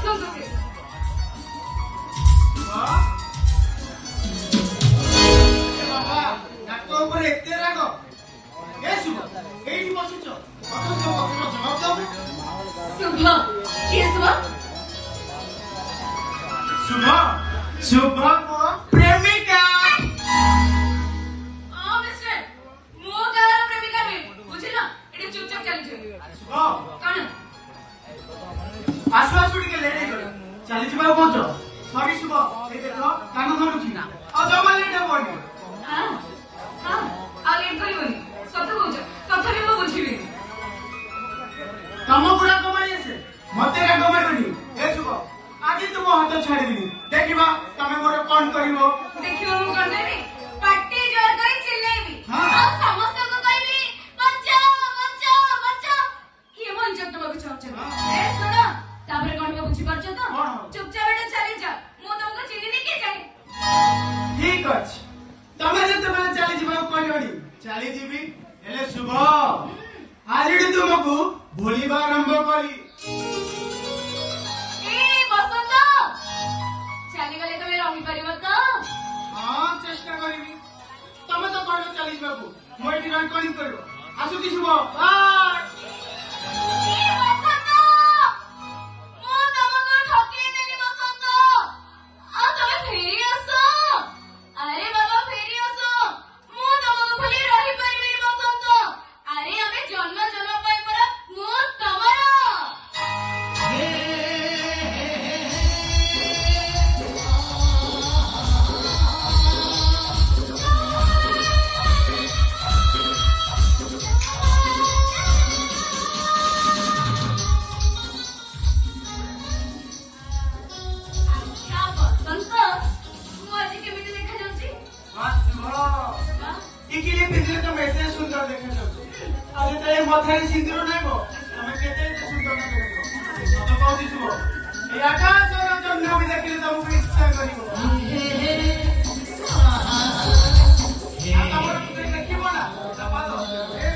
बसंत से बाबा नाको ऊपर एते रागो ए शुभ एठी बसिछ जवाब दो शुभ किए शुभ शुभ को प्रेमिका मिस्टर मो कार प्रेमिका में बुझिला एटी चुपचाप चली जाओ शुभ कौन आसु टिके लेट हे चली जिबा पहुंच सॉरी शुभ ए देखो कान धरुची आ जमा लेट हे बोल हां हां आ लेट करिवनी सत कहूछ तथापि मो बुझिबी तम गुड़ा कमाई आसे मते रा कमाई बनी ए शुभ आज तुम हाथ छाड़ी दिनी देखिबा तमे मोर कोन करिवो देखियो मु कर देबी पार्टी जोर करी चिल्लाइबी हाँ। और समस्त को कहबी बचाओ बचाओ बचाओ ये मन जब तुम कुछ अच्छा ए सुनो तापर कोन को बुझी परछ तो हाँ। चुपचाप एटा चली जा मु तुमको चिन्ही नहीं के जाने ठीक अछि तमे जे तमे चली जिबा कहलनी चली जिबी हेले शुभ आज तुमको भूलिबा आरंभ करी ए बसंत चली गले तमे रही परिबो तो हां चेष्टा करिबी तमे तो कहलो चली जिबाकू मोय टी रिकॉर्डिंग करबो आसु की शुभ बाय ए बसंत मु तुमको ठकी देली बसंत आ तमे फेरी आसो अरे बाबा फेरी आसो मु तुमको भूली रही परिबी बसंत अरे हमें जन्म जन्म पाई पर मु तमरा क्या बसंत मु आज केमिति देखा जाउची वाह शुभ इकिले पिंजरे तो एते सुंदर देखा जाउछ आज ते मथारी सिंदूर नाइबो तमे केते सुंदर ना देखो तो कहू शुभ ए आकाश और चंद्र भी देखिले तुमको इच्छा करिवो तमर तुके देखिबो ना सपालो ए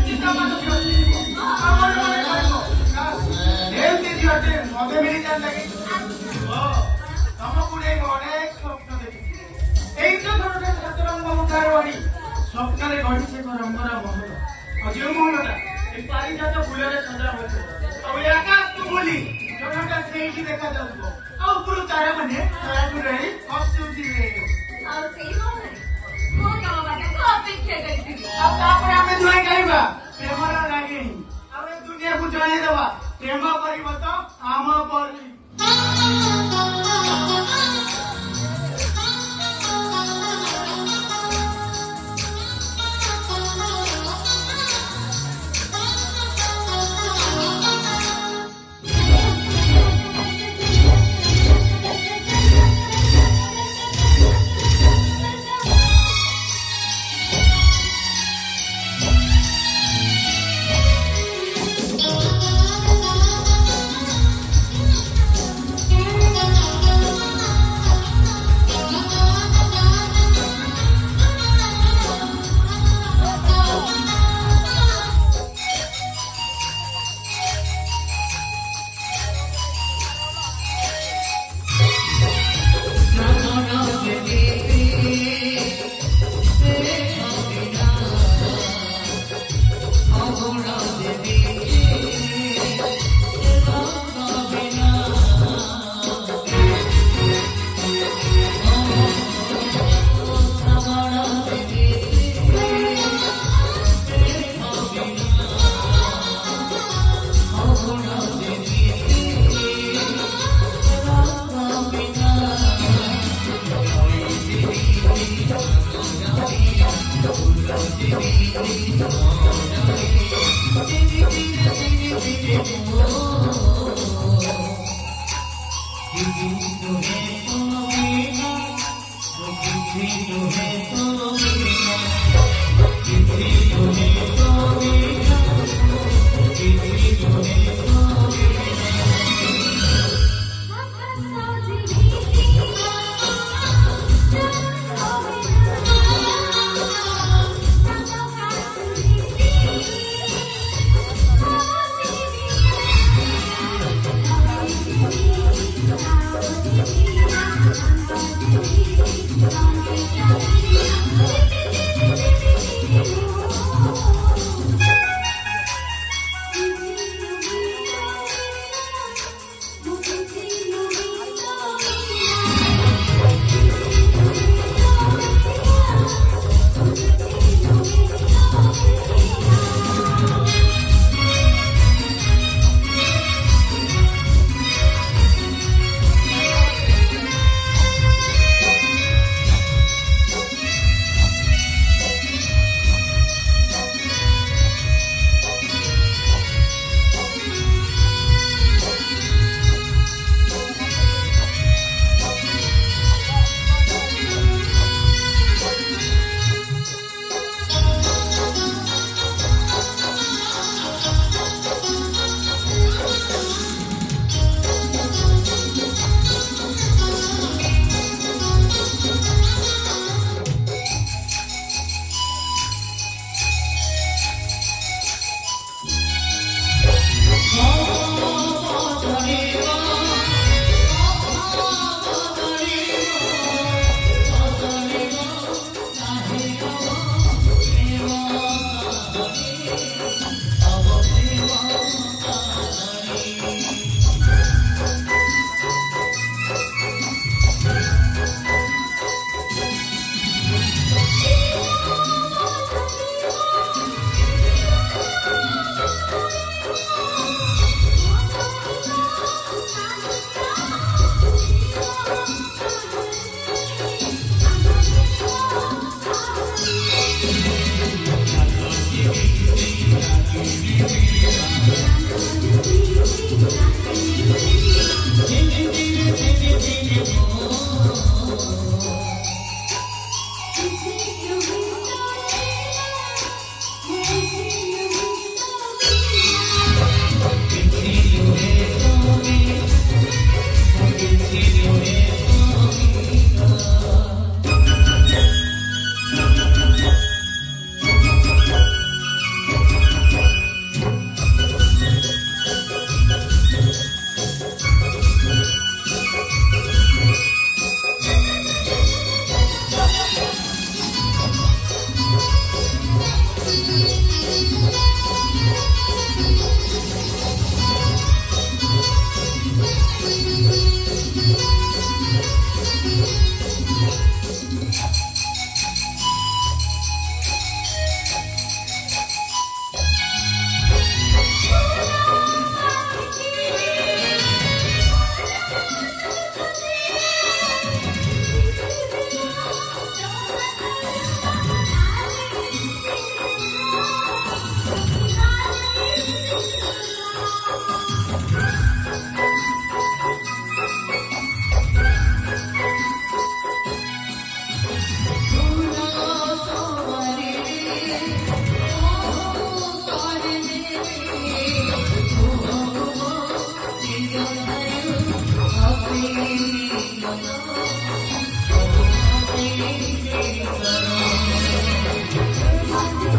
चिंता मत करो हमर मने करबो एमती दियते मते मिली जान लागे तम पुरे अनेक स्वप्न देखि এই তো ধরনের ছাত্রঙ্গ মুখারবাণী স্বপ্নরে ঘটিছে রঙ্গরা মহল অজিও মহলটা এই পারিজাত ফুলের সজা হয়েছে তবে আকাশ তো বলি জনটা সেইটি দেখা যাচ্ছিল আর উপর তারা মানে তারা পুরাই হসুজি রে ଆଉ ସେଇ ମନରେ ମୋ କାମ ବାଟାକୁ ଅପେକ୍ଷା କରିଥିଲି ଆଉ ତାପରେ ଆମେ ଦୁହେଁ ଗାଇବା ପ୍ରେମର ରାଗିଣୀ ଆଉ ଏ ଦୁନିଆକୁ ଜଣେଇ ଦେବା ପ୍ରେମ କରିବ ତ ଆମ ପରି है तो